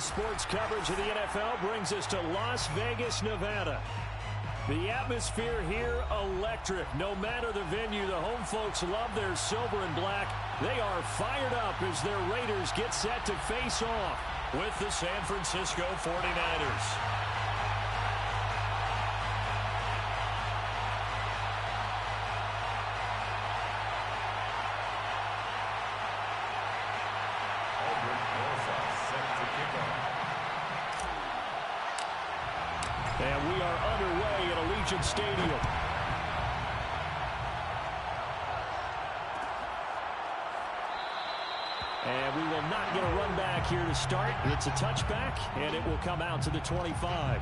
sports coverage of the NFL brings us to Las Vegas, Nevada. The atmosphere here, electric. No matter the venue, the home folks love their silver and black. They are fired up as their Raiders get set to face off with the San Francisco 49ers. And we are underway at Allegiant Stadium. And we will not get a run back here to start. It's a touchback, and it will come out to the 25.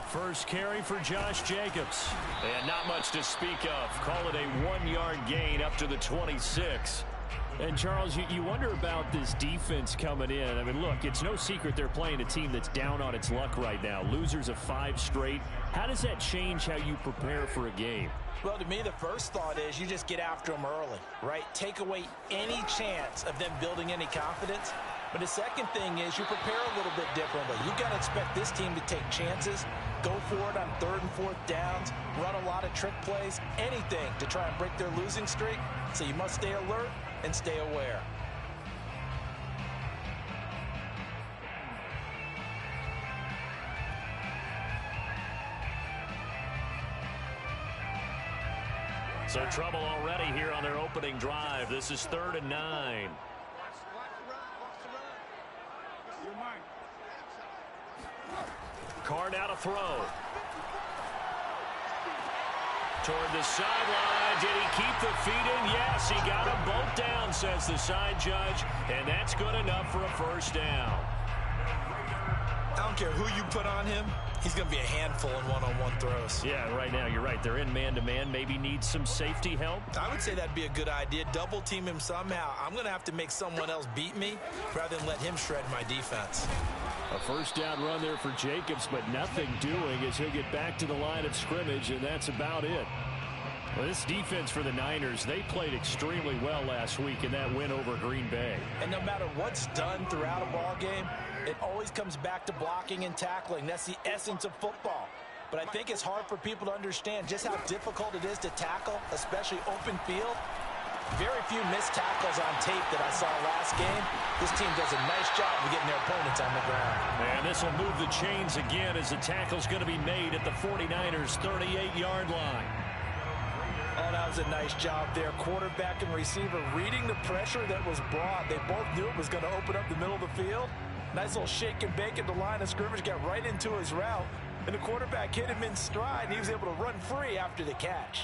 First carry for Josh Jacobs. And not much to speak of. Call it a 1-yard gain up to the 26. And, Charles, you wonder about this defense coming in. I mean, look, it's no secret they're playing a team that's down on its luck right now. Losers of 5 straight. How does that change how you prepare for a game? Well, to me, the first thought is you just get after them early, right? Take away any chance of them building any confidence. But the second thing is you prepare a little bit differently. You've got to expect this team to take chances, go for it on 3rd and 4th downs, run a lot of trick plays, anything to try and break their losing streak. So you must stay alert and stay aware. So trouble already here on their opening drive. This is 3rd and 9. Carr now to throw. Toward the sideline. Did he keep the feet in? Yes, he got them both down, says the side judge. And that's good enough for a first down. I don't care who you put on him. He's going to be a handful in one-on-one throws. Yeah, right now, you're right. They're in man-to-man. Maybe needs some safety help. I would say that'd be a good idea. Double team him somehow. I'm going to have to make someone else beat me rather than let him shred my defense. A first down run there for Jacobs, but nothing doing as he'll get back to the line of scrimmage, and that's about it. Well, this defense for the Niners, they played extremely well last week in that win over Green Bay. And no matter what's done throughout a ball game, it always comes back to blocking and tackling. That's the essence of football. But I think it's hard for people to understand just how difficult it is to tackle, especially open field. Very few missed tackles on tape that I saw last game. This team does a nice job of getting their opponents on the ground. And this will move the chains again as the tackle's going to be made at the 49ers' 38-yard line. Oh, that was a nice job there. Quarterback and receiver reading the pressure that was brought. They both knew it was going to open up the middle of the field. Nice little shake and bake at the line of scrimmage, got right into his route. And the quarterback hit him in stride, and he was able to run free after the catch.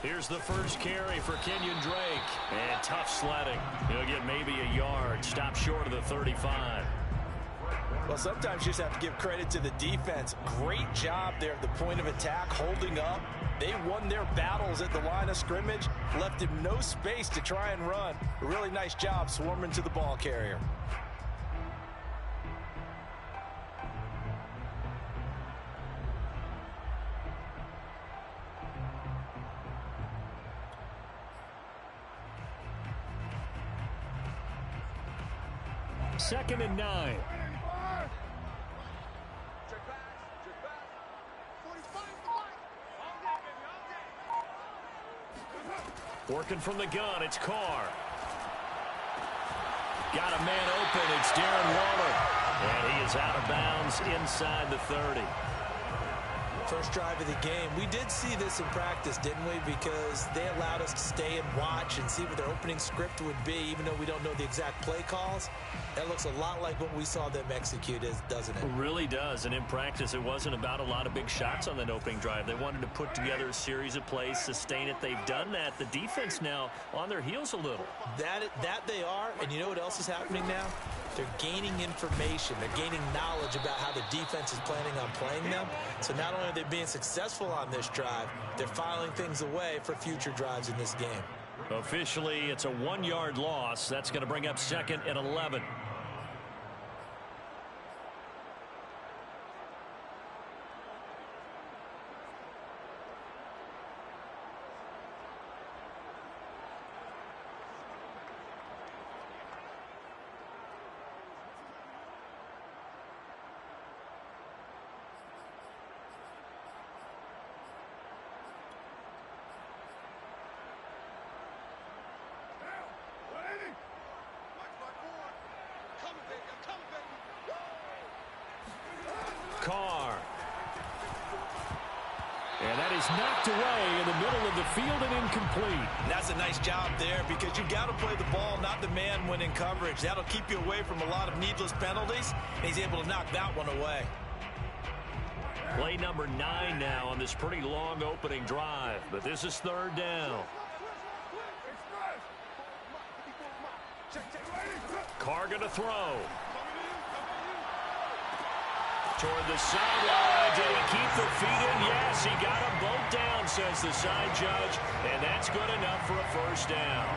Here's the first carry for Kenyon Drake. And tough sledding. He'll get maybe a yard. Stop short of the 35. Well, sometimes you just have to give credit to the defense. Great job there at the point of attack, holding up. They won their battles at the line of scrimmage, left him no space to try and run. A really nice job swarming to the ball carrier. Second and 9. Working from the gun, it's Carr. Got a man open, it's Darren Waller. And he is out of bounds inside the 30. First drive of the game. We did see this in practice, didn't we? Because they allowed us to stay and watch and see what their opening script would be, even though we don't know the exact play calls. That looks a lot like what we saw them execute, doesn't it? It really does. And in practice, it wasn't about a lot of big shots on that opening drive. They wanted to put together a series of plays, sustain it. They've done that. The defense now on their heels a little. That they are. And you know what else is happening now? They're gaining information. They're gaining knowledge about how the defense is planning on playing them. So not only are they being successful on this drive, they're filing things away for future drives in this game. Officially, it's a 1-yard loss. That's going to bring up 2nd and 11. Carr. And that is knocked away in the middle of the field and incomplete. And that's a nice job there because you got to play the ball, not the man when in coverage. That'll keep you away from a lot of needless penalties. And he's able to knock that one away. Play number 9 now on this pretty long opening drive. But this is 3rd down. Carr going to throw. Toward the sideline. Did he keep the feet in? Yes, he got them both down, says the side judge. And that's good enough for a 1st down.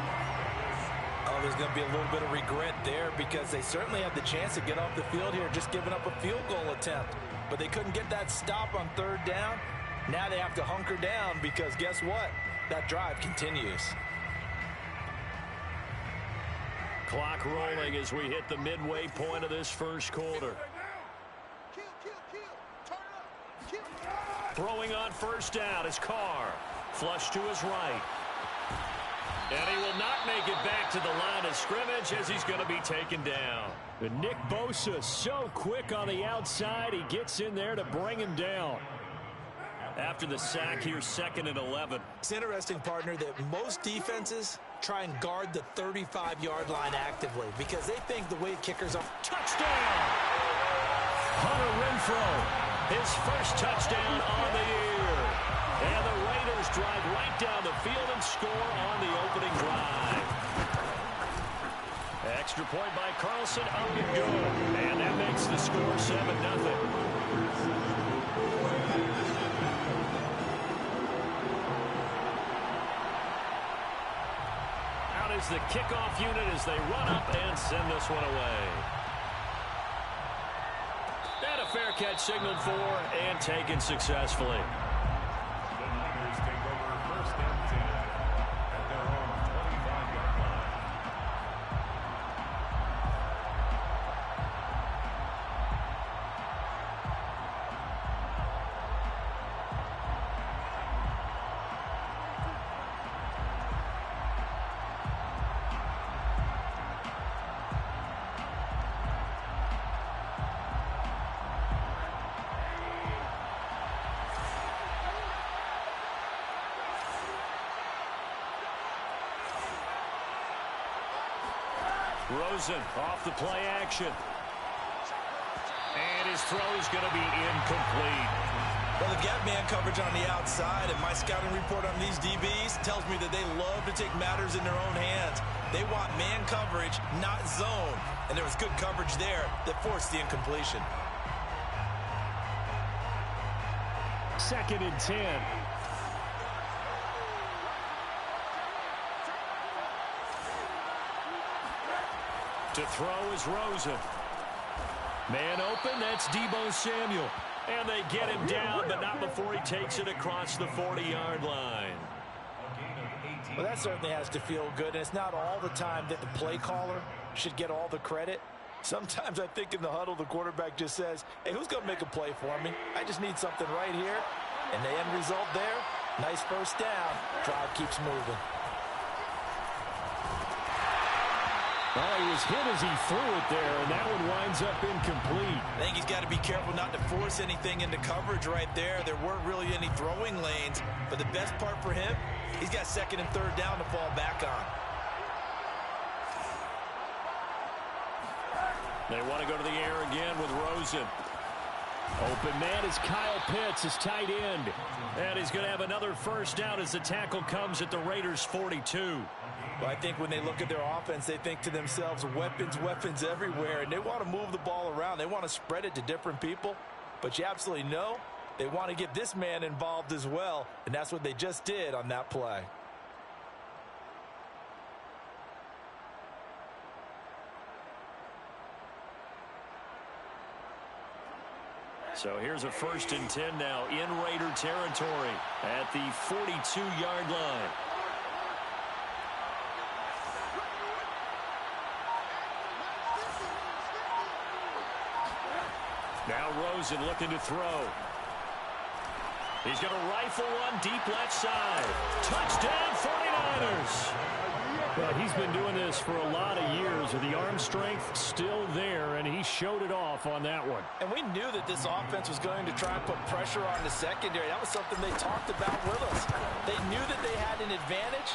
Oh, there's going to be a little bit of regret there because they certainly had the chance to get off the field here, just giving up a field goal attempt. But they couldn't get that stop on 3rd down. Now they have to hunker down because guess what? That drive continues. Clock rolling as we hit the midway point of this 1st quarter. Throwing on 1st down is Carr. Flush to his right. And he will not make it back to the line of scrimmage as he's going to be taken down. And Nick Bosa so quick on the outside. He gets in there to bring him down. After the sack here, 2nd and 11. It's interesting, partner, that most defenses try and guard the 35-yard line actively because they think the way kickers are. Touchdown! Hunter Renfrow. His 1st touchdown on the year. And the Raiders drive right down the field and score on the opening drive. Extra point by Carlson, up and good. And that makes the score 7-0. Out is the kickoff unit as they run up and send this one away. And a fair catch signaled for and taken successfully. Rosen off the play action. And his throw is going to be incomplete. Well, they've got man coverage on the outside, and my scouting report on these DBs tells me that they love to take matters in their own hands. They want man coverage, not zone. And there was good coverage there that forced the incompletion. 2nd and 10. To throw is Rosen. Man open, that's Deebo Samuel. And they get him down, but not before he takes it across the 40-yard line. Well, that certainly has to feel good, and it's not all the time that the play caller should get all the credit. Sometimes I think in the huddle, the quarterback just says, hey, who's going to make a play for me? I just need something right here. And the end result there, nice 1st down. Drive keeps moving. Oh, he was hit as he threw it there, and that one winds up incomplete. I think he's got to be careful not to force anything into coverage right there. There weren't really any throwing lanes, but the best part for him, he's got second and third down to fall back on. They want to go to the air again with Rosen. Open man is Kyle Pitts, his tight end. And he's going to have another first down as the tackle comes at the Raiders' 42. Well, I think when they look at their offense, they think to themselves, weapons, weapons everywhere, and they want to move the ball around. They want to spread it to different people, but you absolutely know they want to get this man involved as well, and that's what they just did on that play. So here's a 1st and 10 now in Raider territory at the 42-yard line. Now Rosen looking to throw. He's going to rifle one deep left side. Touchdown 49ers. Well, he's been doing this for a lot of years with the arm strength still there, and he showed it off on that one. And we knew that this offense was going to try and put pressure on the secondary. That was something they talked about with us. They knew that they had an advantage,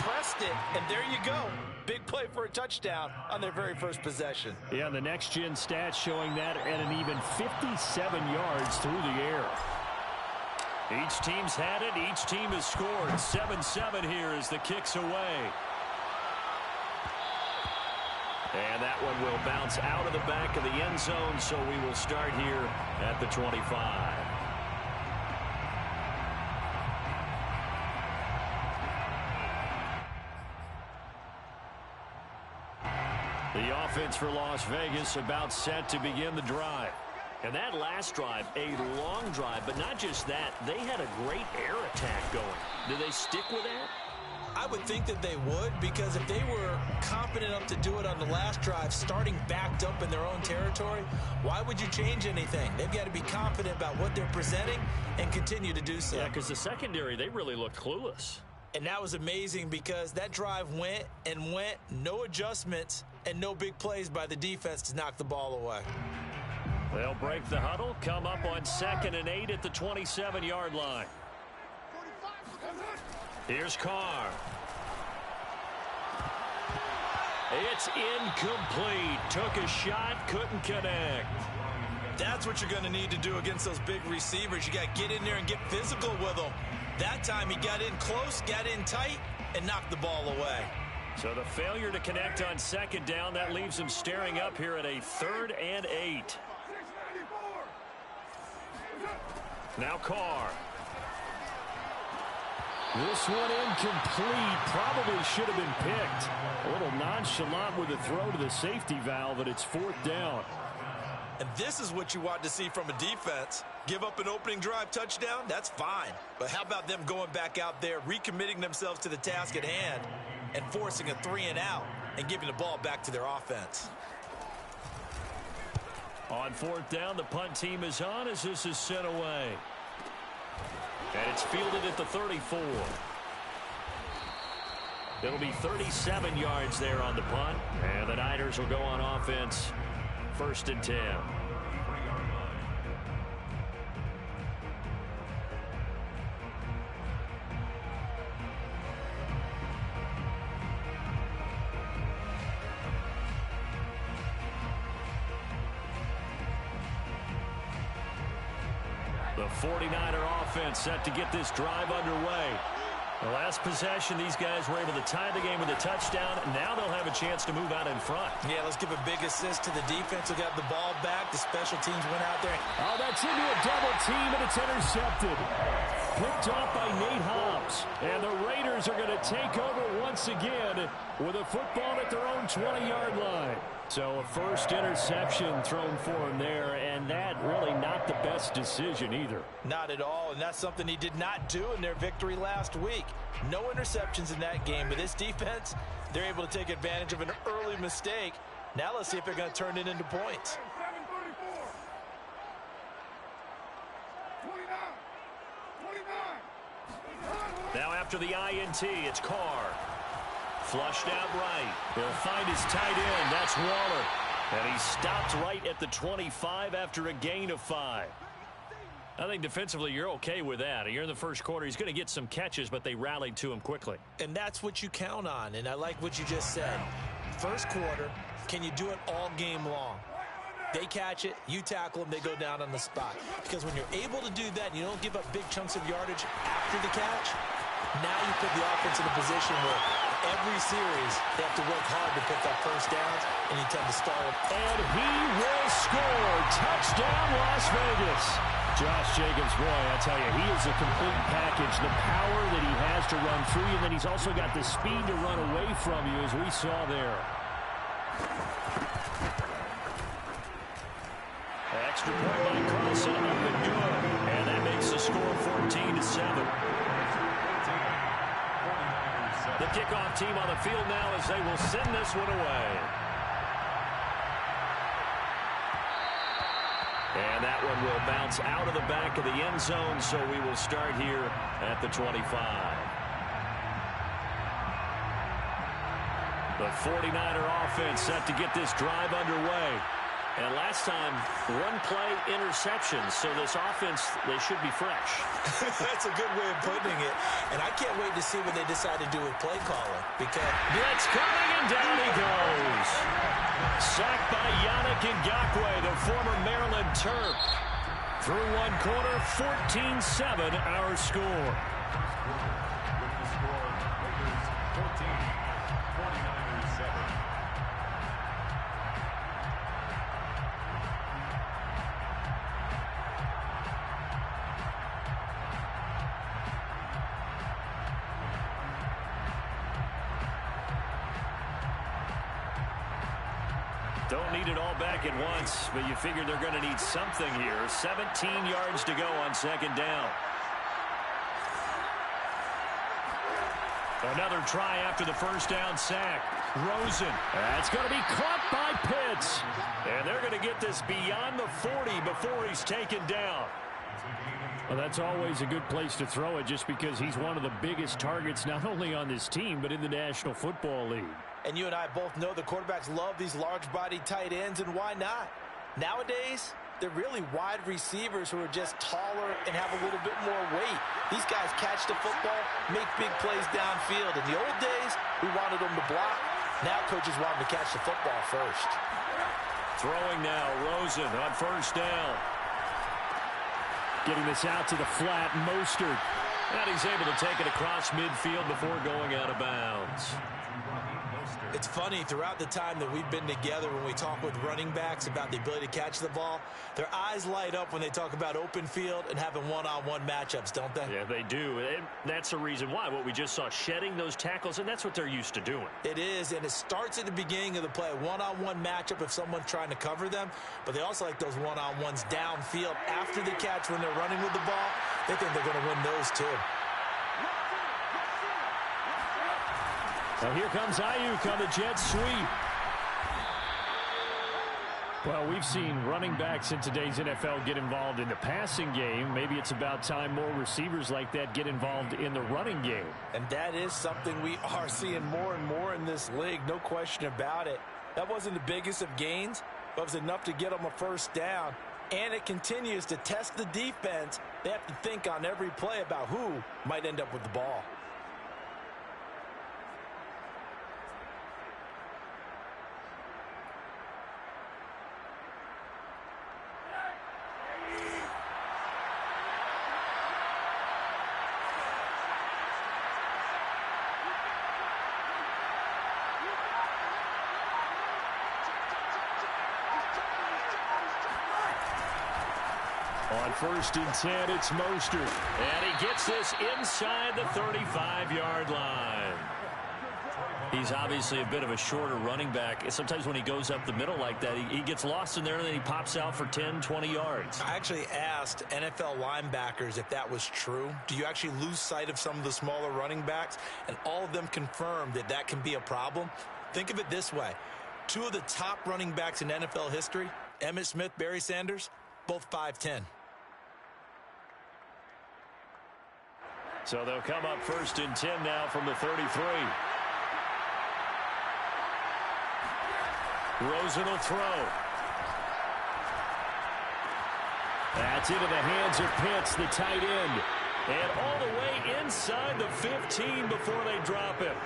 pressed it, and there you go. Big play for a touchdown on their very first possession. Yeah, and the next-gen stats showing that at an even 57 yards through the air. Each team's had it. Each team has scored. 7-7 here as the kick's away. And that one will bounce out of the back of the end zone, so we will start here at the 25. The offense for Las Vegas about set to begin the drive. And that last drive, a long drive, but not just that. They had a great air attack going. Do they stick with that? I would think that they would, because if they were confident enough to do it on the last drive, starting backed up in their own territory, why would you change anything? They've got to be confident about what they're presenting and continue to do so. Yeah, because the secondary, they really looked clueless. And that was amazing because that drive went and went, no adjustments, and no big plays by the defense to knock the ball away. They'll break the huddle, come up on 2nd and 8 at the 27-yard line. Here's Carr. It's incomplete. Took a shot, couldn't connect. That's what you're going to need to do against those big receivers. You got to get in there and get physical with them. That time he got in close, got in tight, and knocked the ball away. So the failure to connect on 2nd down, that leaves him staring up here at a 3rd and 8. Now Carr. This one incomplete. Probably should have been picked. A little nonchalant with a throw to the safety valve, but it's 4th down. And this is what you want to see from a defense. Give up an opening drive touchdown, that's fine. But how about them going back out there, recommitting themselves to the task at hand, and forcing a 3-and-out and giving the ball back to their offense. On 4th down, the punt team is on as this is sent away. And it's fielded at the 34. It'll be 37 yards there on the punt. And the Niners will go on offense. 1st and 10. The 49er offense set to get this drive underway. The last possession, these guys were able to tie the game with a touchdown. Now they'll have a chance to move out in front. Yeah, let's give a big assist to the defense who got the ball back. The special teams went out there. Oh, that's into a double team, and it's intercepted. Picked off by Nate Hobbs. And the Raiders are going to take over once again with a football at their own 20-yard line. So a first interception thrown for him there, and that really not the best decision either. Not at all, and that's something he did not do in their victory last week. No interceptions in that game, but this defense, they're able to take advantage of an early mistake. Now let's see if they're going to turn it into points. Now after the INT, it's Carr. Flushed out right. He'll find his tight end. That's Waller. And he stopped right at the 25 after a gain of 5. I think defensively you're okay with that. You're in the first quarter. He's going to get some catches, but they rallied to him quickly. And that's what you count on, and I like what you just said. First quarter, can you do it all game long? They catch it, you tackle them, they go down on the spot. Because when you're able to do that and you don't give up big chunks of yardage after the catch, now you put the offense in a position where every series they have to work hard to pick up first downs, and you tend to stall them. And he will score. Touchdown, Las Vegas. Josh Jacobs, boy, I tell you, he is a complete package. The power that he has to run free, and then he's also got the speed to run away from you, as we saw there. Extra point by Carlson, up and good. And that makes the score 14-7. The kickoff team on the field now as they will send this one away. And that one will bounce out of the back of the end zone, so we will start here at the 25. The 49er offense set to get this drive underway. And last time, one-play interceptions, so this offense, they should be fresh. That's a good way of putting it. And I can't wait to see what they decide to do with play calling. Because blitz coming, and down he goes. Sacked by Yannick Ngakoue, the former Maryland Terp. Through one quarter, 14-7 our score. Don't need it all back at once, but you figure they're going to need something here. 17 yards to go on second down. Another try after the first down sack. Rosen. That's going to be caught by Pitts. And they're going to get this beyond the 40 before he's taken down. Well, that's always a good place to throw it just because he's one of the biggest targets not only on this team but in the National Football League. And you and I both know the quarterbacks love these large-bodied tight ends, and why not? Nowadays, they're really wide receivers who are just taller and have a little bit more weight. These guys catch the football, make big plays downfield. In the old days, we wanted them to block. Now coaches want them to catch the football first. Throwing now, Rosen on first down. Getting this out to the flat, Mostert. And he's able to take it across midfield before going out of bounds. It's funny, throughout the time that we've been together, when we talk with running backs about the ability to catch the ball, their eyes light up when they talk about open field and having one-on-one matchups, don't they? Yeah, they do. And that's the reason why. What we just saw, shedding those tackles, and that's what they're used to doing. It is, and it starts at the beginning of the play, one-on-one matchup if someone's trying to cover them, but they also like those one-on-ones downfield after the catch when they're running with the ball. They think they're going to win those too. Now here comes Ayuk on the jet sweep. Well, we've seen running backs in today's NFL get involved in the passing game. Maybe it's about time more receivers like that get involved in the running game. And that is something we are seeing more and more in this league, no question about it. That wasn't the biggest of gains, but it was enough to get them a first down. And it continues to test the defense. They have to think on every play about who might end up with the ball. On first and 10, it's Mostert. And he gets this inside the 35-yard line. He's obviously a bit of a shorter running back. Sometimes when he goes up the middle like that, he gets lost in there and then he pops out for 10, 20 yards. I actually asked NFL linebackers if that was true. Do you actually lose sight of some of the smaller running backs? And all of them confirmed that that can be a problem. Think of it this way. Two of the top running backs in NFL history, Emmitt Smith, Barry Sanders, both 5'10". So they'll come up first and 10 now from the 33. Rosen will throw. That's into the hands of Pitts, the tight end. And all the way inside the 15 before they drop him.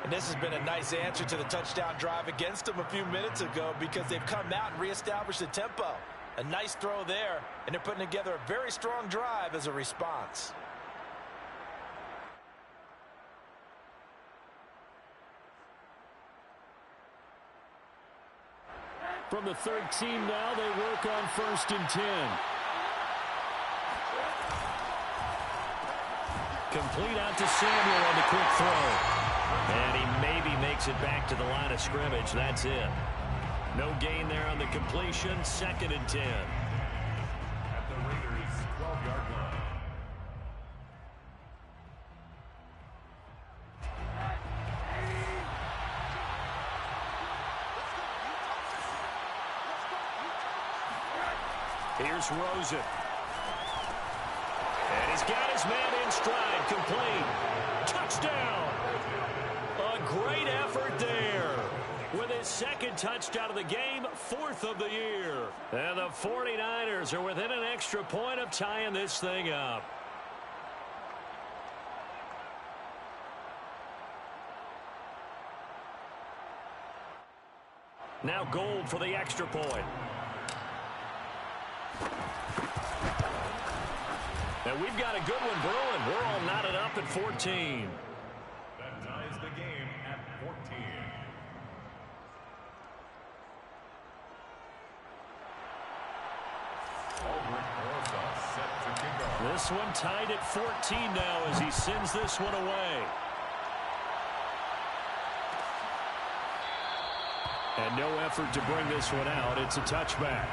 And this has been a nice answer to the touchdown drive against them a few minutes ago because they've come out and reestablished the tempo. A nice throw there, and they're putting together a very strong drive as a response. From the 13 now, they work on 1st and 10. Complete out to Samuel on the quick throw. And he maybe makes it back to the line of scrimmage. That's it. No gain there on the completion. 2nd and 10. At the Raiders' 12-yard line. Here's Rosen. And he's got his man in stride, complete. Touchdown! A great effort there. With his 2nd touchdown of the game, 4th of the year. And the 49ers are within an extra point of tying this thing up. Now Gold for the extra point. And we've got a good one brewing. We're all knotted up at 14. That ties the game at 14. Aldrich Orza set to kick off. This one tied at 14 now as he sends this one away. And no effort to bring this one out. It's a touchback.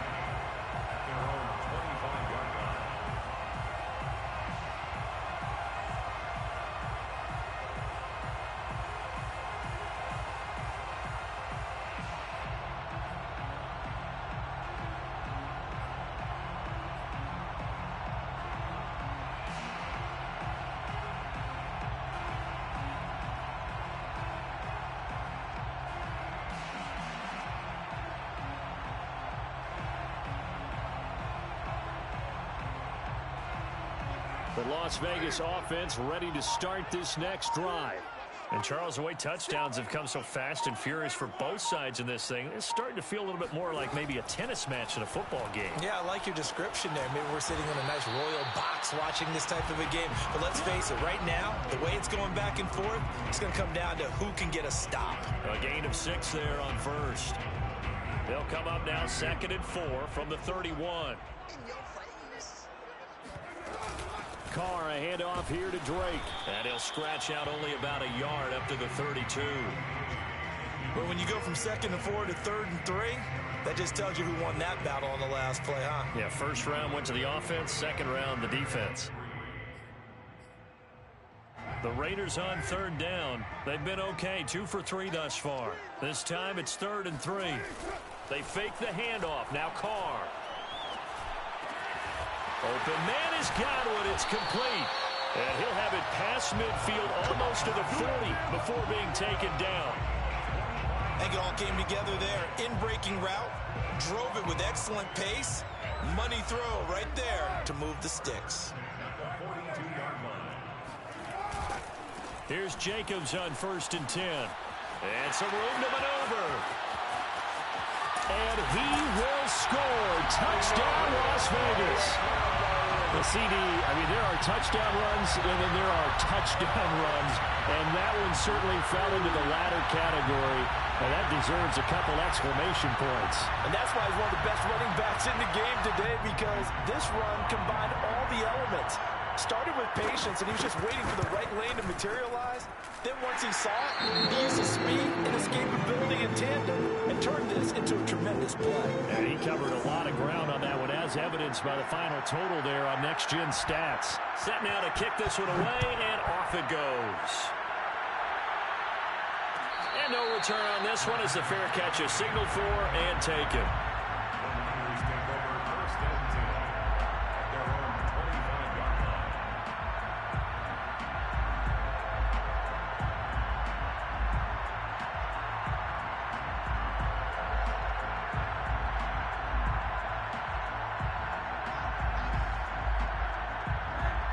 The Las Vegas offense ready to start this next drive. And Charles, the way touchdowns have come so fast and furious for both sides in this thing, it's starting to feel a little bit more like maybe a tennis match in a football game. Yeah, I like your description there. Maybe we're sitting in a nice royal box watching this type of a game. But let's face it, right now, the way it's going back and forth, it's going to come down to who can get a stop. A gain of 6 there on 1st. They'll come up now 2nd and 4 from the 31. Carr, a handoff here to Drake. And he'll scratch out only about a yard up to the 32. But when you go from 2nd and 4 to 3rd and 3, that just tells you who won that battle on the last play, huh? Yeah, 1st round went to the offense, 2nd round the defense. The Raiders on 3rd down. They've been okay, 2 for 3 thus far. This time it's 3rd and 3. They fake the handoff. Now Carr. Open man is Godwin. It's complete. And he'll have it past midfield almost to the 40 before being taken down. I think it all came together there. In-breaking route. Drove it with excellent pace. Money throw right there to move the sticks. Here's Jacobs on 1st and 10. And some room to maneuver. And he will score. Touchdown, Las Vegas. The CD, I mean, there are touchdown runs, and then there are touchdown runs. And that one certainly fell into the latter category. And that deserves a couple exclamation points. And that's why he's one of the best running backs in the game today, because this run combined all the elements. Started with patience, and he was just waiting for the right lane to materialize. Then once he saw it, he used his speed and escapability in tandem and turned this into a tremendous play. And he covered a lot of ground on that one, as evidenced by the final total there on Next Gen Stats. Set now to kick this one away, and off it goes. And no return on this one as the fair catch is signaled for and taken.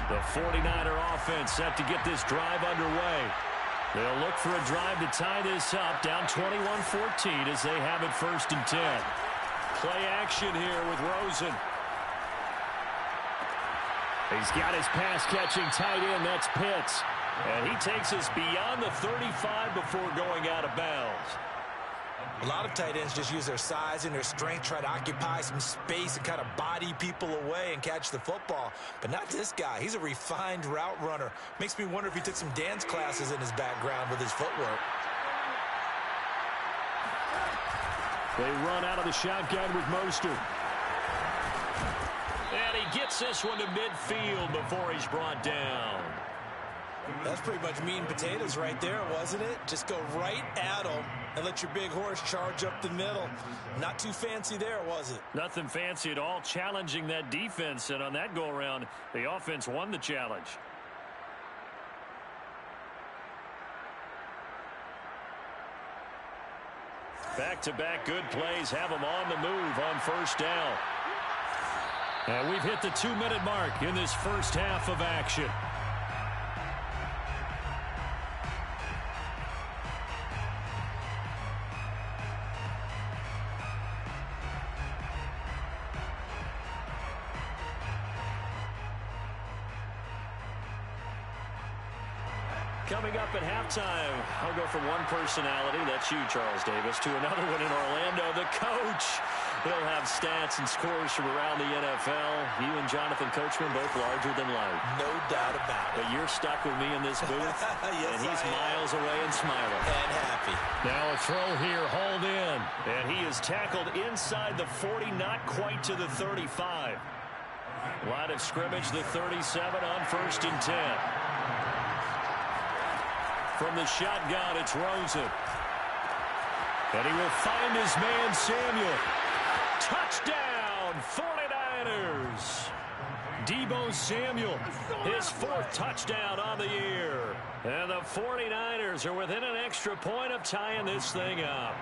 The 49er offense set to get this drive underway. They'll look for a drive to tie this up, down 21-14 as they have it 1st and 10. Play action here with Rosen. He's got his pass-catching tight end. That's Pitts. And he takes us beyond the 35 before going out of bounds. A lot of tight ends just use their size and their strength, try to occupy some space and kind of body people away and catch the football. But not this guy. He's a refined route runner. Makes me wonder if he took some dance classes in his background with his footwork. They run out of the shotgun with Mostert. And he gets this one to midfield before he's brought down. That's pretty much meat and potatoes right there, wasn't it? Just go right at him and let your big horse charge up the middle. Not too fancy there, was it? Nothing fancy at all, challenging that defense. And on that go-around, the offense won the challenge. Back-to-back good plays have them on the move on 1st down. And we've hit the 2-minute mark in this first half of action. Coming up at halftime, I'll go from one personality, that's you, Charles Davis, to another one in Orlando, the coach. He'll have stats and scores from around the NFL. You and Jonathan Coachman both larger than life. No doubt about it. But you're stuck with me in this booth, yes, and he's miles away and smiling. And happy. Now a throw here, hauled in. And he is tackled inside the 40, not quite to the 35. Line of scrimmage, the 37 on 1st and 10. From the shotgun, it's Rosen. And he will find his man, Samuel. Touchdown, 49ers. Deebo Samuel, his 4th touchdown on the year. And the 49ers are within an extra point of tying this thing up.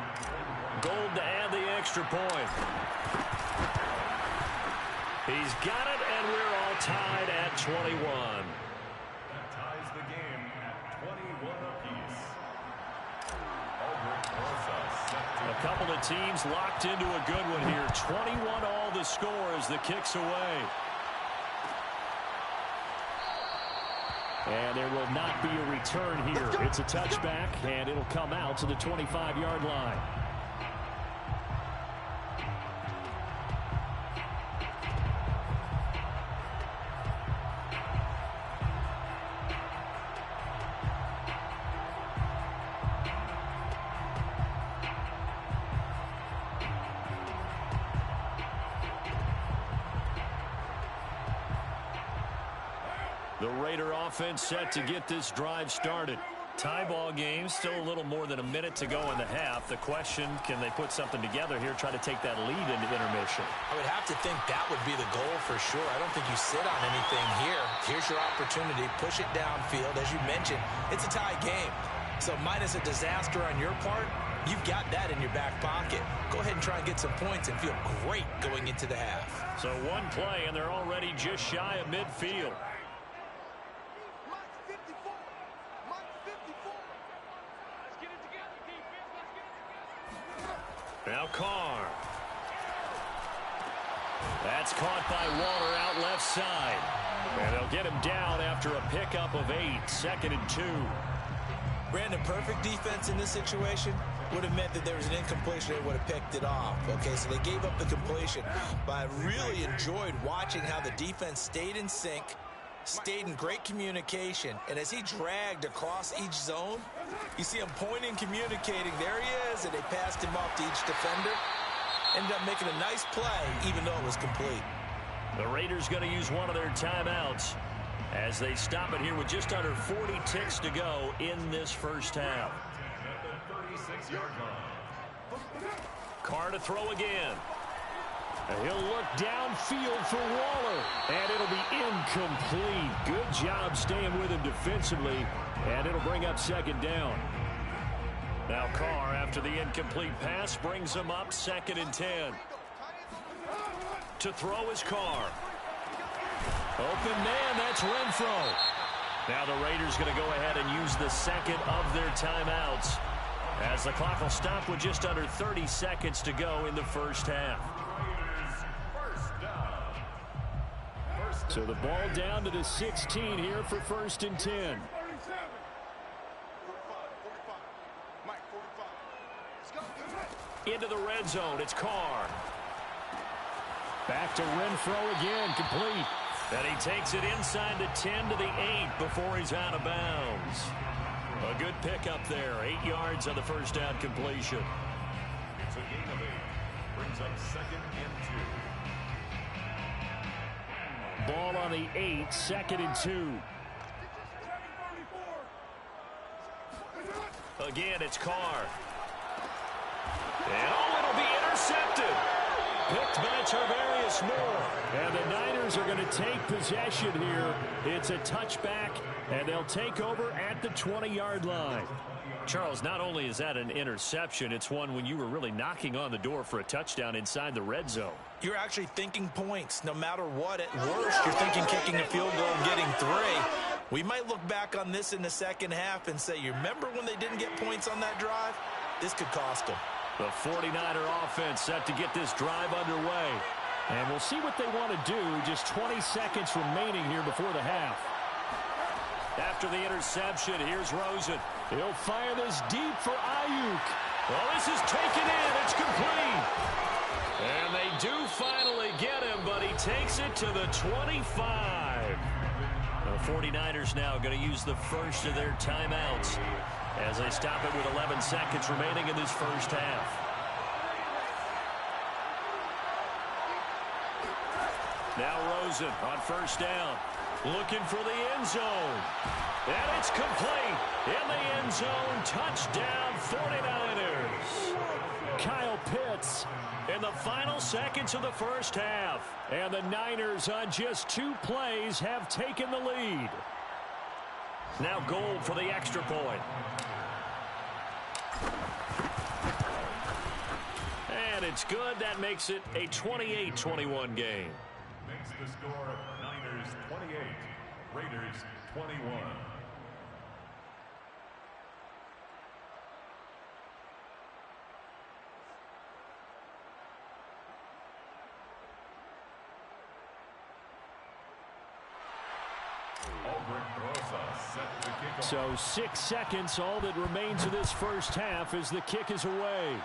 Gold to add the extra point. He's got it, and we're all tied at 21. A couple of teams locked into a good one here. 21 all the score as the kick's away. And there will not be a return here. It's a touchback, and it'll come out to the 25-yard line. The Raider offense set to get this drive started. Tie ball game, still a little more than a minute to go in the half. The question, can they put something together here, try to take that lead into intermission? I would have to think that would be the goal for sure. I don't think you sit on anything here. Here's your opportunity. Push it downfield. As you mentioned, it's a tie game. So minus a disaster on your part, you've got that in your back pocket. Go ahead and try and get some points and feel great going into the half. So one play, and they're already just shy of midfield. Now Carr. That's caught by Waller out left side. And they'll get him down after a pickup of 8, 2nd and 2. Brandon, perfect defense in this situation would have meant that there was an incompletion. They would have picked it off. Okay, so they gave up the completion. But I really enjoyed watching how the defense stayed in sync, stayed in great communication, and as he dragged across each zone, you see him pointing, communicating. There he is, and they passed him off to each defender. Ended up making a nice play, even though it was complete. The Raiders going to use one of their timeouts as they stop it here with just under 40 ticks to go in this first half. Carr to throw again. And he'll look downfield for Waller. And it'll be incomplete. Good job staying with him defensively. And it'll bring up 2nd down. Now Carr, after the incomplete pass, brings him up 2nd and 10. To throw is Carr. Open man, that's Renfro. Now the Raiders going to go ahead and use the second of their timeouts, as the clock will stop with just under 30 seconds to go in the first half. So the ball down to the 16 here for 1st and 10. Into the red zone, it's Carr. Back to Renfro again, complete. And he takes it inside the 10 to the 8 before he's out of bounds. A good pickup there, 8 yards on the first down completion. It's a gain of 8. Brings up 2nd and 2. Ball on the 8, 2nd and 2. Again, it's Carr. And it'll be intercepted. Picked by Tarvarius Moore. And the Niners are going to take possession here. It's a touchback, and they'll take over at the 20-yard line. Charles, not only is that an interception, it's one when you were really knocking on the door for a touchdown inside the red zone. You're actually thinking points. No matter what, at worst, you're thinking kicking a field goal and getting 3. We might look back on this in the second half and say, you remember when they didn't get points on that drive? This could cost them. The 49er offense set to get this drive underway. And we'll see what they want to do. Just 20 seconds remaining here before the half. After the interception, here's Rosen. He'll fire this deep for Ayuk. Well, this is taken in. It's complete. And they do finally get him, but he takes it to the 25. The 49ers now going to use the first of their timeouts as they stop it with 11 seconds remaining in this first half. Now Rosen on first down, looking for the end zone. And it's complete. In the end zone, touchdown 49ers. Kyle Pitts in the final seconds of the first half. And the Niners on just 2 plays have taken the lead. Now Gold for the extra point. And it's good. That makes it a 28-21 game. Makes the score Niners 28, Raiders 21. So 6 seconds, all that remains of this first half as the kick is away.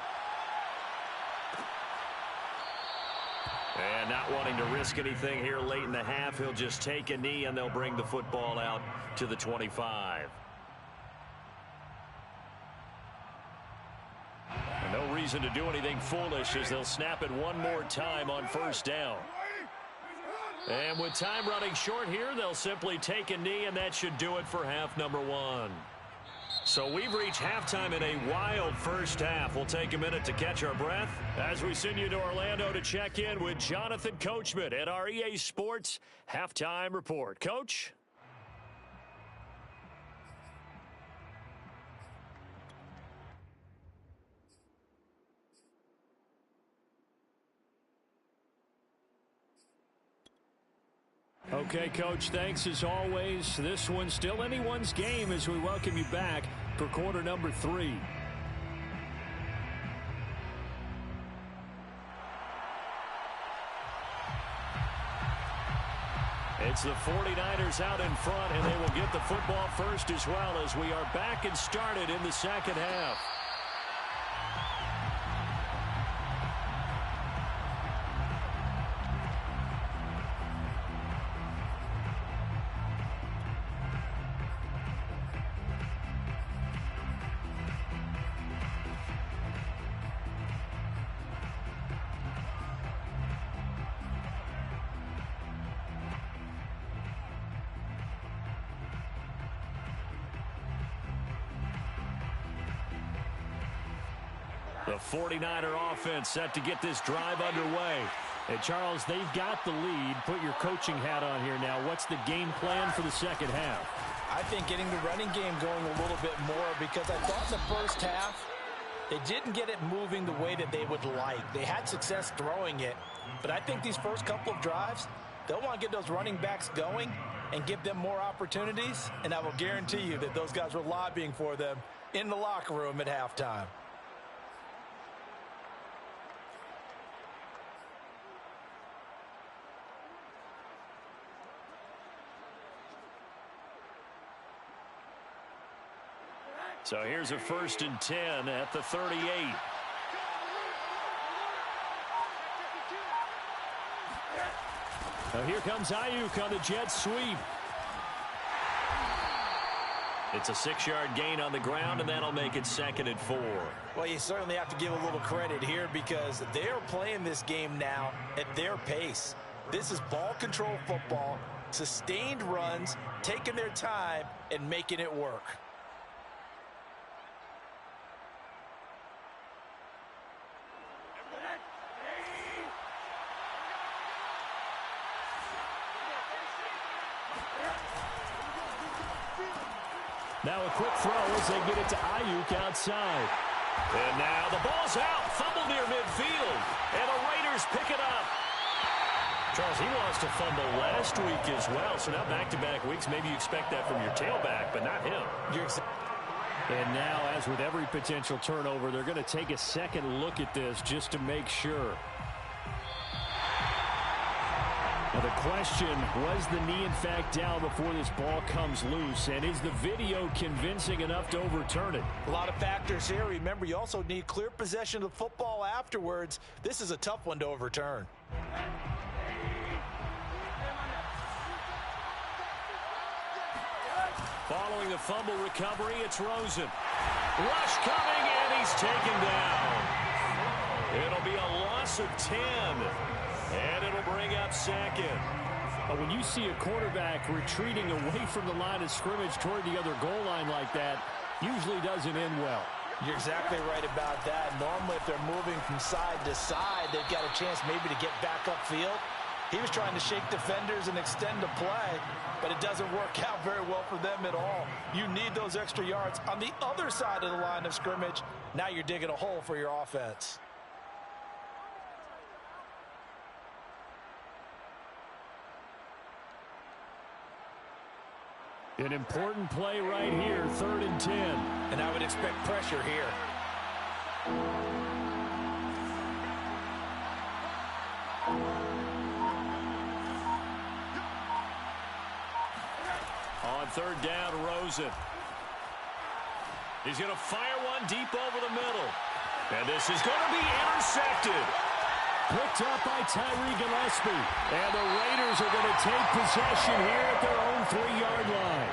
And not wanting to risk anything here late in the half, he'll just take a knee and they'll bring the football out to the 25. And no reason to do anything foolish as they'll snap it one more time on first down. And with time running short here, they'll simply take a knee, and that should do it for half number 1. So we've reached halftime in a wild first half. We'll take a minute to catch our breath as we send you to Orlando to check in with Jonathan Coachman at our EA Sports Halftime Report. Coach? Okay, Coach, thanks as always. This one's still anyone's game as we welcome you back for quarter number 3. It's the 49ers out in front, and they will get the football first as well as we are back and started in the second half. The 49er offense set to get this drive underway. And Charles, they've got the lead. Put your coaching hat on here now. What's the game plan for the second half? I think getting the running game going a little bit more, because I thought in the first half they didn't get it moving the way that they would like. They had success throwing it, but I think these first couple of drives, They'll want to get those running backs going and give them more opportunities, and I will guarantee you that those guys were lobbying for them in the locker room at halftime. So here's a 1st and 10 at the 38. Now here comes Ayuk on the jet sweep. It's a 6-yard gain on the ground, and that'll make it 2nd and 4. Well, you certainly have to give a little credit here because they're playing this game now at their pace. This is ball control football, sustained runs, taking their time, and making it work. Now a quick throw as they get it to Ayuk outside. And now the ball's out. Fumble near midfield. And the Raiders pick it up. Charles, he lost a fumble last week as well. So now back-to-back weeks, maybe you expect that from your tailback, but not him. And now, as with every potential turnover, they're going to take a second look at this just to make sure. Now the question, was the knee in fact down before this ball comes loose? And is the video convincing enough to overturn it? A lot of factors here. Remember, you also need clear possession of the football afterwards. This is a tough one to overturn. Following the fumble recovery, it's Rosen. Rush coming, and he's taken down. It'll be a loss of 10. And it'll bring up 2nd. When you see a quarterback retreating away from the line of scrimmage toward the other goal line like that, usually doesn't end well. You're exactly right about that. Normally, if they're moving from side to side, they've got a chance maybe to get back upfield. He was trying to shake defenders and extend the play, but it doesn't work out very well for them at all. You need those extra yards on the other side of the line of scrimmage. Now you're digging a hole for your offense. An important play right here, 3rd and 10. And I would expect pressure here. On 3rd down, Rosen. He's going to fire one deep over the middle. And this is going to be intercepted. Picked up by Tyree Gillespie. And the Raiders are going to take possession here at their own 3-yard line.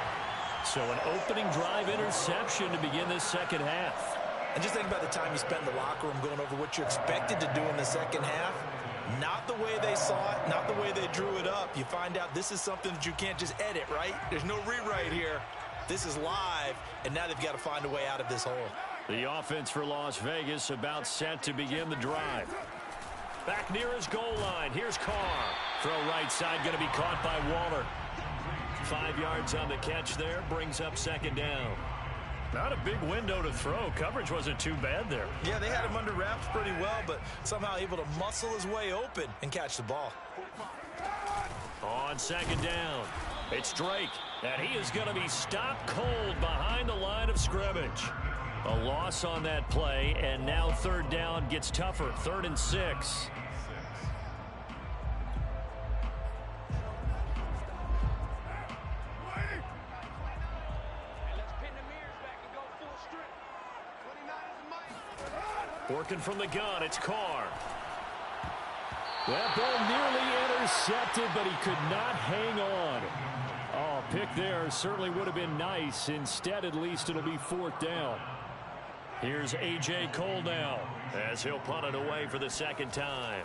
So an opening drive interception to begin this second half. And just think about the time you spent in the locker room going over what you expected to do in the second half. Not the way they saw it, not the way they drew it up. You find out this is something that you can't just edit, right? There's no rewrite here. This is live, and now they've got to find a way out of this hole. The offense for Las Vegas about set to begin the drive. Back near his goal line. Here's Carr. Throw right side, going to be caught by Waller. 5 yards on the catch there. Brings up 2nd down. Not a big window to throw. Coverage wasn't too bad there. Yeah, they had him under wraps pretty well, but somehow able to muscle his way open and catch the ball. On 2nd down, it's Drake. And he is going to be stopped cold behind the line of scrimmage. A loss on that play, and now 3rd down gets tougher. 3rd and 6. Working from the gun, it's Carr. That ball nearly intercepted, but he could not hang on. Oh, pick there certainly would have been nice. Instead, at least, it'll be 4th down. Here's A.J. Cole now as he'll punt it away for the 2nd time.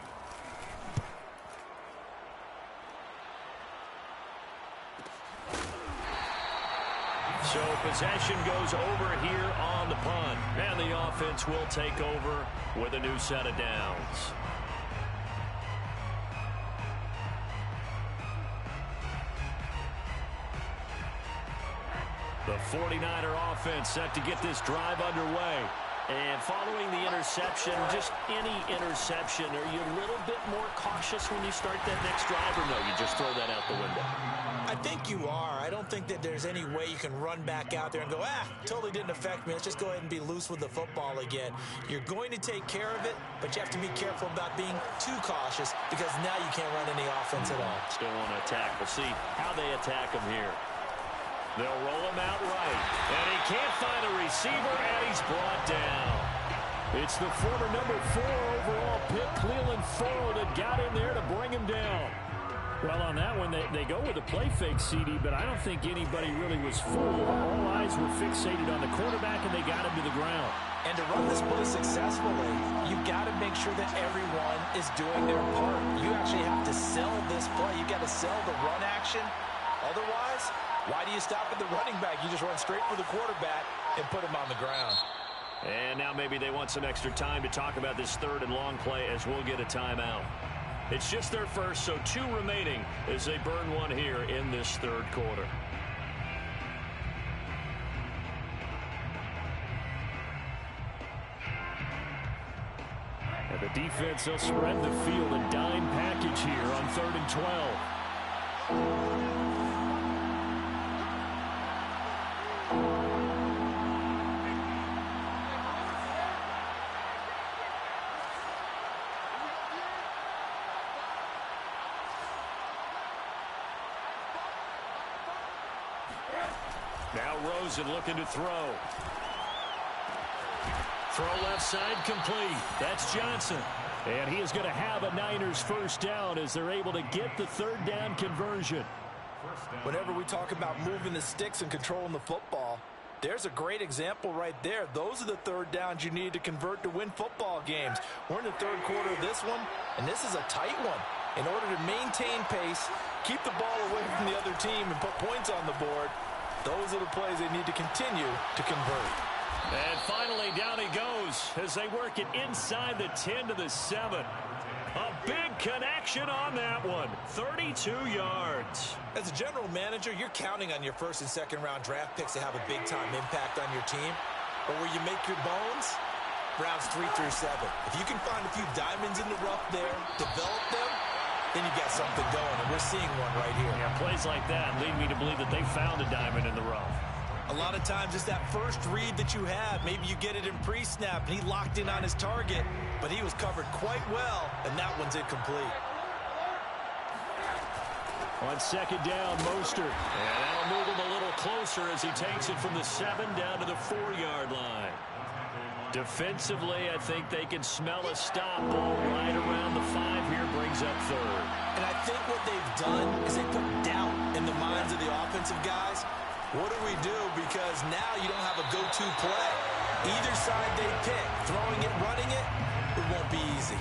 So possession goes over here on the punt. And the offense will take over with a new set of downs. The 49er offense set to get this drive underway. And following the interception, just any interception, are you a little bit more cautious when you start that next drive, or no, you just throw that out the window? I think you are. I don't think that there's any way you can run back out there and go, totally didn't affect me. Let's just go ahead and be loose with the football again. You're going to take care of it, but you have to be careful about being too cautious because now you can't run any offense at all. Still want to attack. We'll see how they attack him here. They'll roll him out right. And he can't find a receiver, and he's brought down. It's the former number 4 overall pick, Cleveland Ford, that got in there to bring him down. Well, on that one, they go with a play fake, CD, but I don't think anybody really was fooled. All eyes were fixated on the quarterback, and they got him to the ground. And to run this play successfully, you've got to make sure that everyone is doing their part. You actually have to sell this play. You've got to sell the run action. Otherwise, why do you stop at the running back? You just run straight for the quarterback and put him on the ground. And now maybe they want some extra time to talk about this third and long play as we'll get a timeout. It's just their first, so 2 remaining as they burn one here in this third quarter. And the defense, they'll spread the field and dime package here on 3rd and 12. Now Rosen looking to throw. Throw left side complete. That's Johnson. And he is going to have a Niners first down as they're able to get the 3rd down conversion. Whenever we talk about moving the sticks and controlling the football, there's a great example right there. Those are the 3rd downs you need to convert to win football games. We're in the 3rd quarter of this one, and this is a tight one. In order to maintain pace, keep the ball away from the other team, and put points on the board, those are the plays they need to continue to convert. And finally, down he goes as they work it inside the 10 to the 7. A big connection on that one. 32 yards. As a general manager, you're counting on your 1st and 2nd round draft picks to have a big-time impact on your team. But where you make your bones, rounds 3 through 7. If you can find a few diamonds in the rough there, develop them, then you got something going, and we're seeing one right here. Yeah, plays like that lead me to believe that they found a diamond in the rough. A lot of times it's that first read that you have. Maybe you get it in pre-snap, and he locked in on his target, but he was covered quite well, and that one's incomplete. On 2nd down, Mostert. And that'll move him a little closer as he takes it from the 7 down to the 4-yard line. Defensively, I think they can smell a stop. Ball right around the 5 here, brings up 3rd. And I think what they've done is they put doubt in the minds of the offensive guys. What do we do? Because now you don't have a go-to play. Either side they pick, throwing it, running it, it won't be easy.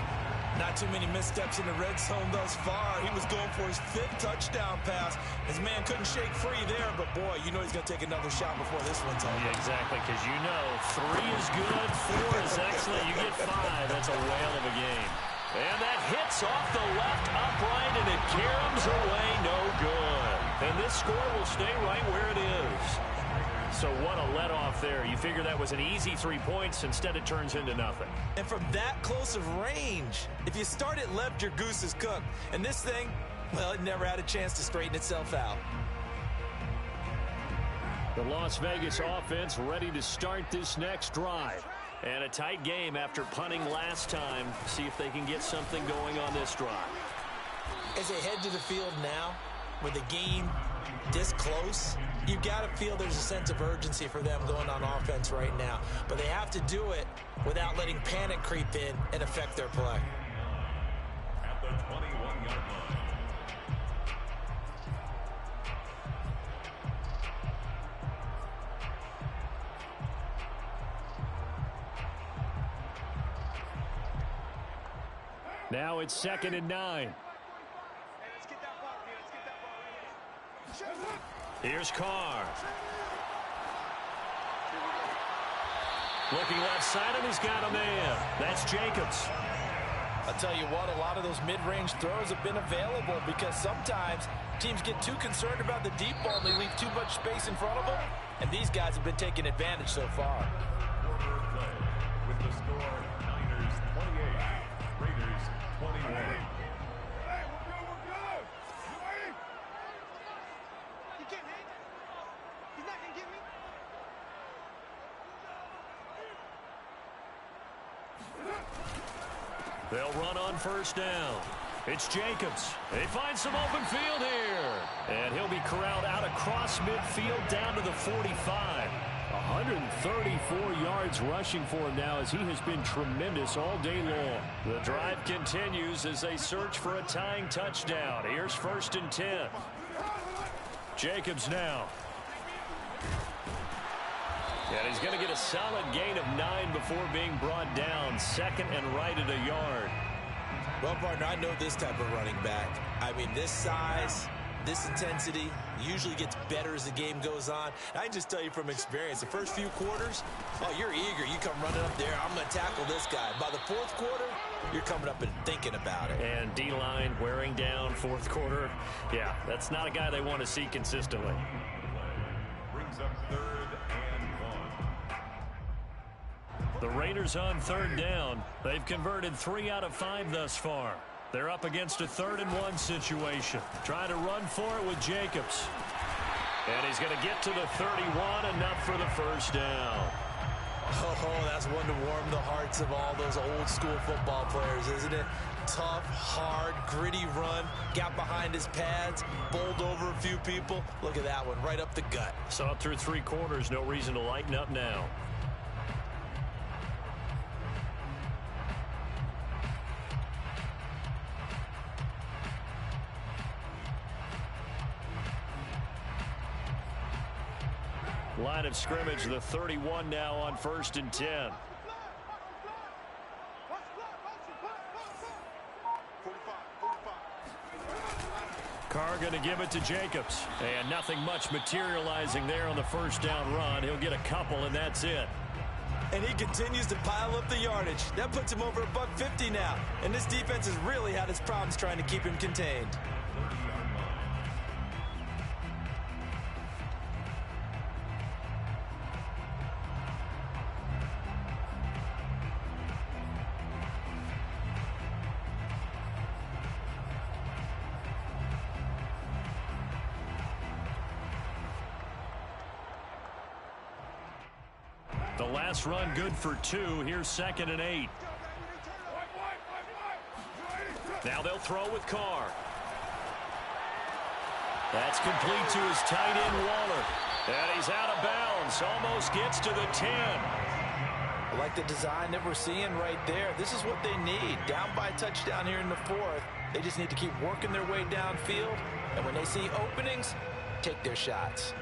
Not too many missteps in the red zone thus far. He was going for his 5th touchdown pass. His man couldn't shake free there, but boy, you know he's going to take another shot before this one's over. Yeah, exactly, because you know 3 is good, 4 is excellent. You get 5, that's a whale of a game. And that hits off the left upright, and it caroms away, no good. And this score will stay right where it is. So what a let-off there. You figure that was an easy 3 points. Instead, it turns into nothing. And from that close of range, if you start it left, your goose is cooked. And this thing, well, it never had a chance to straighten itself out. The Las Vegas offense ready to start this next drive. And a tight game after punting last time. See if they can get something going on this drive. As they head to the field now, with the game this close, you've got to feel there's a sense of urgency for them going on offense right now. But they have to do it without letting panic creep in and affect their play. At the 21-yard line. Now it's 2nd and 9. Here's Carr. Looking left side, and he's got a man. That's Jacobs. I'll tell you what, a lot of those mid-range throws have been available because sometimes teams get too concerned about the deep ball and they leave too much space in front of them, and these guys have been taking advantage so far. the score, Niners 28, Raiders 21. They'll run on first down. It's Jacobs. They find some open field here. And he'll be corralled out across midfield down to the 45. 134 yards rushing for him now as he has been tremendous all day long. The drive continues as they search for a tying touchdown. Here's 1st and 10. Jacobs now. And he's going to get a solid gain of 9 before being brought down. 2nd and right at a yard. Well, partner, I know this type of running back. I mean, this size, this intensity usually gets better as the game goes on. I can just tell you from experience, the first few quarters, oh, you're eager. You come running up there, I'm going to tackle this guy. By the 4th quarter, you're coming up and thinking about it. And D-line wearing down 4th quarter. Yeah, that's not a guy they want to see consistently. Brings up 3rd and 1. The Raiders on 3rd down. They've converted 3 out of 5 thus far. They're up against a 3rd and 1 situation. Trying to run for it with Jacobs. And he's going to get to the 31, enough for the 1st down. Oh, that's one to warm the hearts of all those old school football players, isn't it? Tough, hard, gritty run. Got behind his pads, bowled over a few people. Look at that one, right up the gut. Saw it through 3 quarters. No reason to lighten up now. Line of scrimmage, the 31 now on 1st and 10. Carr going to give it to Jacobs. And nothing much materializing there on the 1st down run. He'll get a couple, and that's it. And he continues to pile up the yardage. That puts him over $150 now. And this defense has really had its problems trying to keep him contained. The last run good for 2. Here's 2nd and 8. Now they'll throw with Carr. That's complete to his tight end, Waller. And he's out of bounds. Almost gets to the 10. I like the design that we're seeing right there. This is what they need. Down by a touchdown here in the 4th. They just need to keep working their way downfield. And when they see openings, take their shots.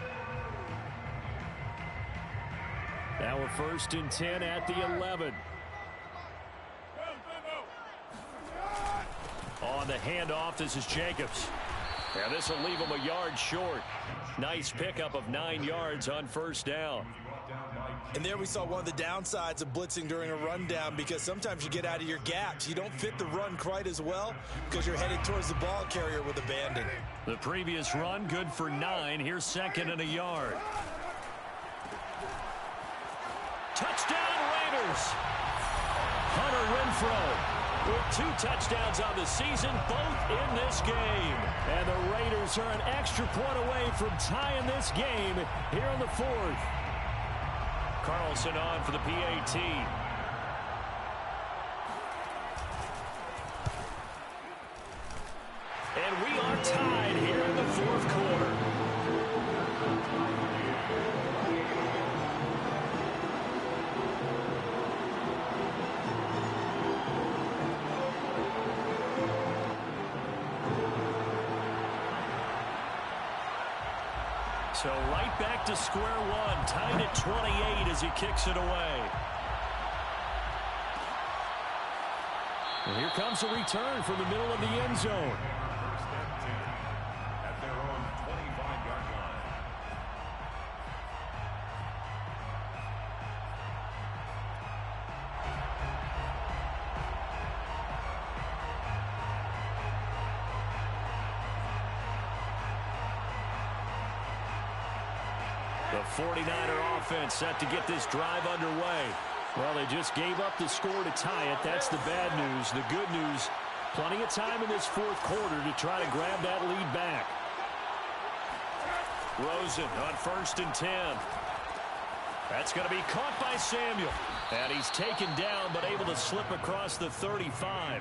Now a 1st and 10 at the 11. On the handoff, this is Jacobs. Now this will leave him a yard short. Nice pickup of 9 yards on 1st down. And there we saw one of the downsides of blitzing during a rundown, because sometimes you get out of your gaps. You don't fit the run quite as well because you're headed towards the ball carrier with abandon. The previous run good for 9. Here's 2nd and a yard. Touchdown Raiders. Hunter Renfrow with 2 touchdowns on the season, both in this game. And the Raiders are an extra point away from tying this game here in the 4th. Carlson on for the PAT. And we are tied here in the 4th quarter. So right back to square one, tied at 28 as he kicks it away. And here comes a return from the middle of the end zone. First and 10 at their own 25-yard line. The 49er offense set to get this drive underway. Well, they just gave up the score to tie it. That's the bad news. The good news, plenty of time in this fourth quarter to try to grab that lead back. Rosen on 1st and 10. That's going to be caught by Samuel. And he's taken down, but able to slip across the 35.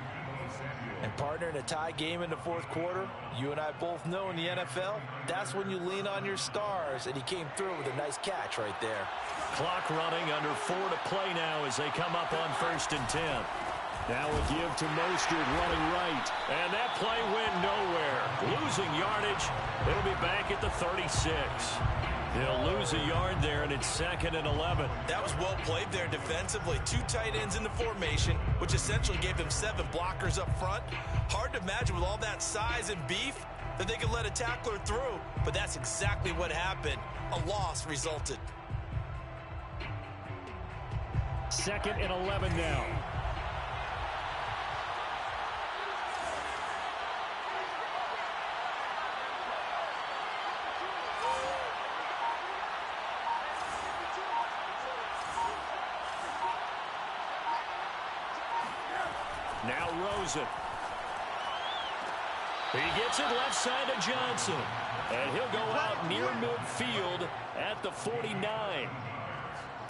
And partner, in a tie game in the fourth quarter, you and I both know in the NFL, that's when you lean on your stars, and he came through with a nice catch right there. Clock running, under 4 to play now as they come up on 1st and 10. Now a give to Mostert running right. And that play went nowhere. Losing yardage. It'll be back at the 36. They'll lose a yard there, and it's 2nd and 11. That was well played there defensively. 2 tight ends in the formation, which essentially gave them 7 blockers up front. Hard to imagine with all that size and beef that they could let a tackler through, but that's exactly what happened. A loss resulted. 2nd and 11 now. Now Rosen. He gets it left side of Johnson. And he'll go out near midfield at the 49.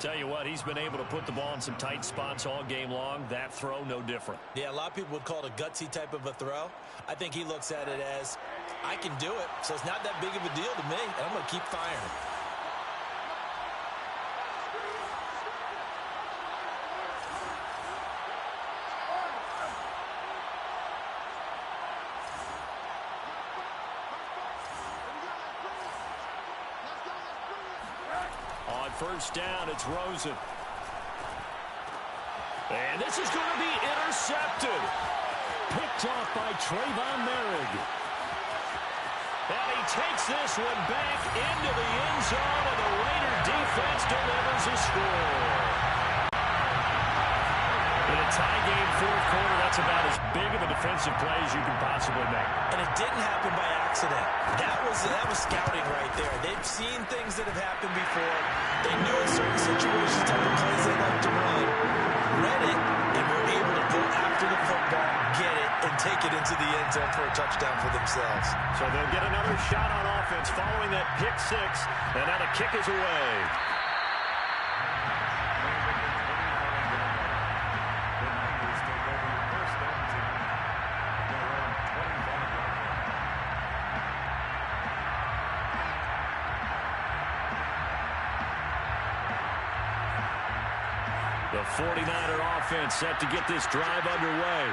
Tell you what, he's been able to put the ball in some tight spots all game long. That throw, no different. Yeah, a lot of people would call it a gutsy type of a throw. I think he looks at it as, I can do it, so it's not that big of a deal to me, and I'm going to keep firing. On 1st down, it's Rosen. And this is going to be intercepted. Picked off by Trayvon Merrick. And he takes this one back into the end zone, and the Raider defense delivers a score. In a tie game fourth quarter, that's about as big of a defensive play as you can possibly make. And it didn't happen by accident. That was scouting right there. They've seen things that have happened before. They knew in certain situations type of plays they like to run, read it, and were able to go after the football, get it, and take it into the end zone for a touchdown for themselves. So they'll get another shot on offense following that pick 6, and now the kick is away. The 49er offense set to get this drive underway.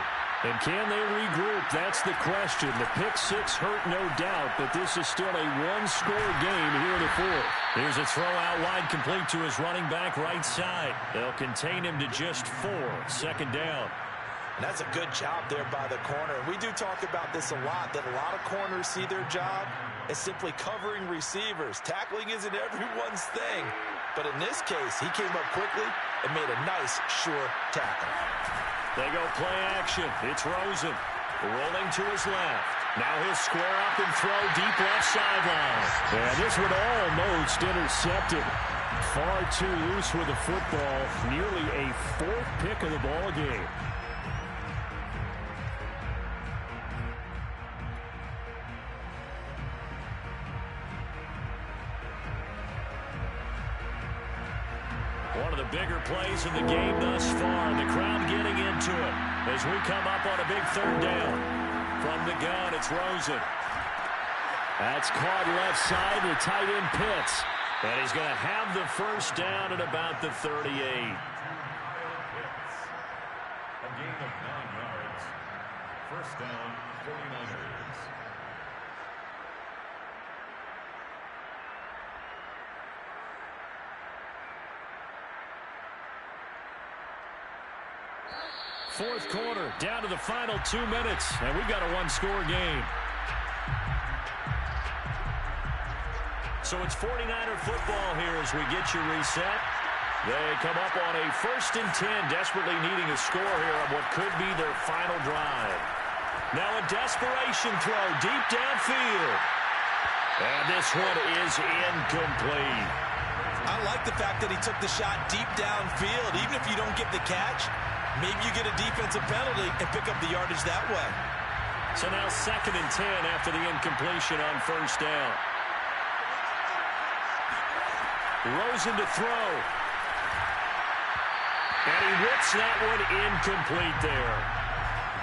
And can they regroup? That's the question. The pick 6 hurt, no doubt, but this is still a one-score game here in the fourth. Here's a throw out wide, complete to his running back right side. They'll contain him to just 4. 2nd down. And that's a good job there by the corner. We do talk about this a lot, that a lot of corners see their job as simply covering receivers. Tackling isn't everyone's thing. But in this case, he came up quickly and made a nice, sure tackle. They go play action. It's Rosen rolling to his left. Now he'll square up and throw deep left sideline. And this one almost intercepted. Far too loose with the football. Nearly a 4th pick of the ball game. One of the bigger plays in the game thus far. The crowd getting into it as we come up on a big 3rd down. From the gun, it's Rosen. That's caught left side to tight end Pitts. And he's going to have the 1st down at about the 38. A gain of 9 yards. 1st down, 49ers. Fourth quarter, down to the final 2 minutes, and we've got a one-score game. So it's 49er football here as we get you reset. They come up on a 1st and 10, desperately needing a score here on what could be their final drive. Now a desperation throw deep downfield. And this one is incomplete. I like the fact that he took the shot deep downfield. Even if you don't get the catch, maybe you get a defensive penalty and pick up the yardage that way. So now 2nd and 10 after the incompletion on 1st down. Rosen to throw. And he whips that one incomplete there.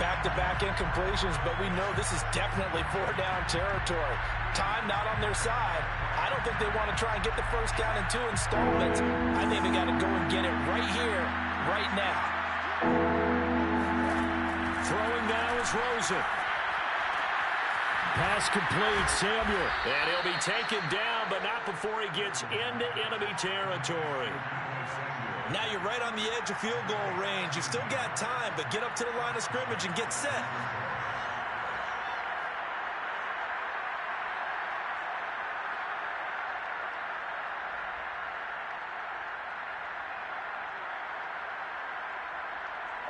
Back-to-back incompletions, but we know this is definitely 4-down territory. Time not on their side. I don't think they want to try and get the 1st down in 2 installments. I think they got to go and get it right here, right now. Throwing now is Rosen. Pass complete, Samuel. And he'll be taken down, but not before he gets into enemy territory. Now you're right on the edge of field goal range. You've still got time, but get up to the line of scrimmage and get set.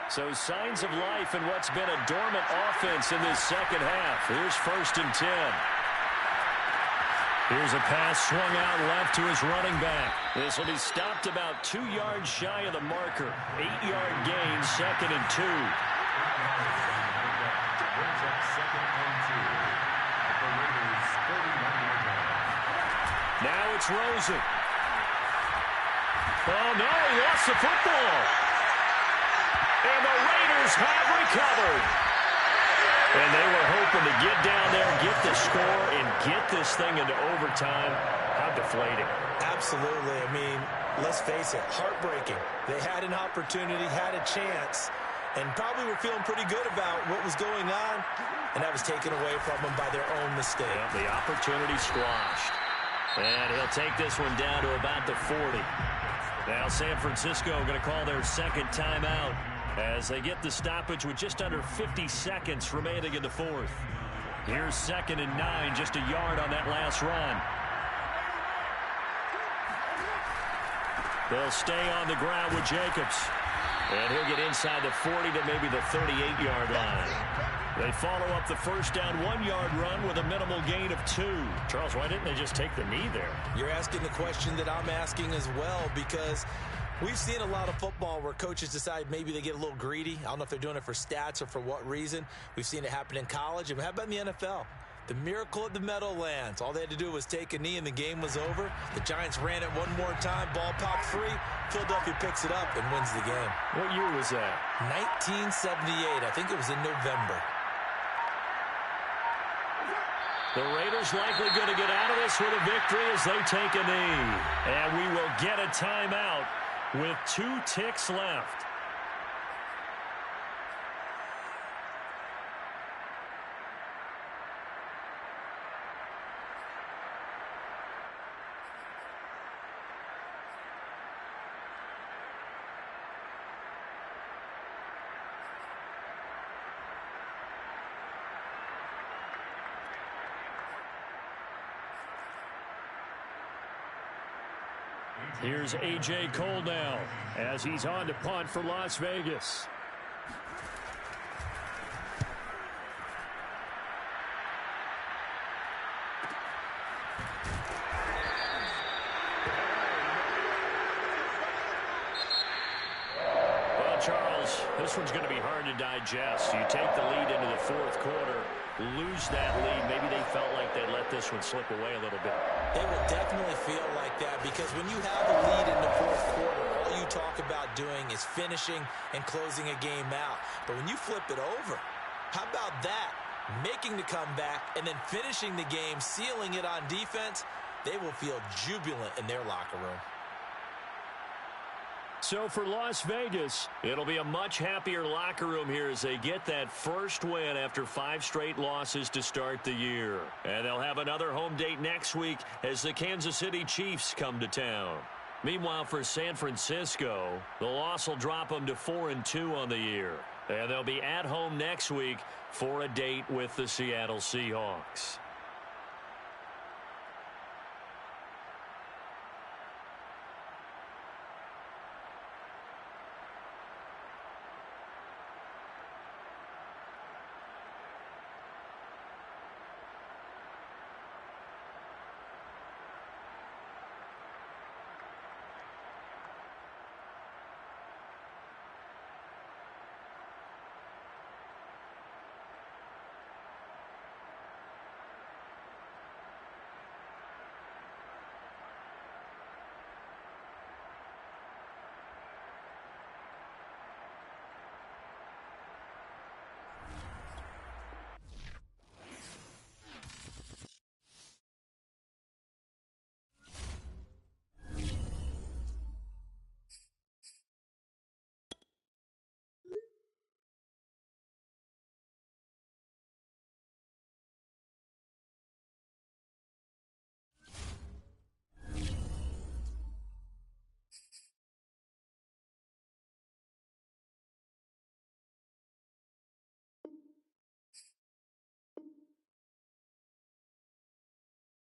So signs of life in what's been a dormant offense in this second half. Here's 1st and 10. Here's a pass swung out left to his running back. This will be stopped about 2 yards shy of the marker. 8-yard gain, 2nd and 2. Now it's Rosen. Oh, no, he lost the football. And the Raiders have recovered. And they were hoping to get down there, get the score, and get this thing into overtime. How deflating. Absolutely. I mean, let's face it, heartbreaking. They had an opportunity, had a chance, and probably were feeling pretty good about what was going on, and that was taken away from them by their own mistake. Yeah, the opportunity squashed. And he'll take this one down to about the 40. Now San Francisco going to call their 2nd timeout as they get the stoppage with just under 50 seconds remaining in the 4th. Here's 2nd and 9, just a yard on that last run. They'll stay on the ground with Jacobs. And he'll get inside the 40 to maybe the 38-yard line. They follow up the 1st down 1-yard run with a minimal gain of 2. Charles, why didn't they just take the knee there? You're asking the question that I'm asking as well, because we've seen a lot of football where coaches decide maybe they get a little greedy. I don't know if they're doing it for stats or for what reason. We've seen it happen in college. And how about in the NFL? The miracle at the Meadowlands. All they had to do was take a knee and the game was over. The Giants ran it one more time. Ball popped free. Philadelphia picks it up and wins the game. What year was that? 1978. I think it was in November. The Raiders likely going to get out of this with a victory as they take a knee. And we will get a timeout with 2 ticks left. Here's A.J. Cole now as he's on to punt for Las Vegas. Well, Charles, this one's going to be hard to digest. You take the lead into the 4th quarter, lose that lead. Maybe they felt like they let this one slip away a little bit. They will definitely feel like that, because when you have a lead in the 4th quarter, all you talk about doing is finishing and closing a game out. But when you flip it over, how about that? Making the comeback and then finishing the game, sealing it on defense, they will feel jubilant in their locker room. So for Las Vegas, it'll be a much happier locker room here as they get that first win after 5 straight losses to start the year. And they'll have another home date next week as the Kansas City Chiefs come to town. Meanwhile, for San Francisco, the loss will drop them to 4-2 on the year. And they'll be at home next week for a date with the Seattle Seahawks.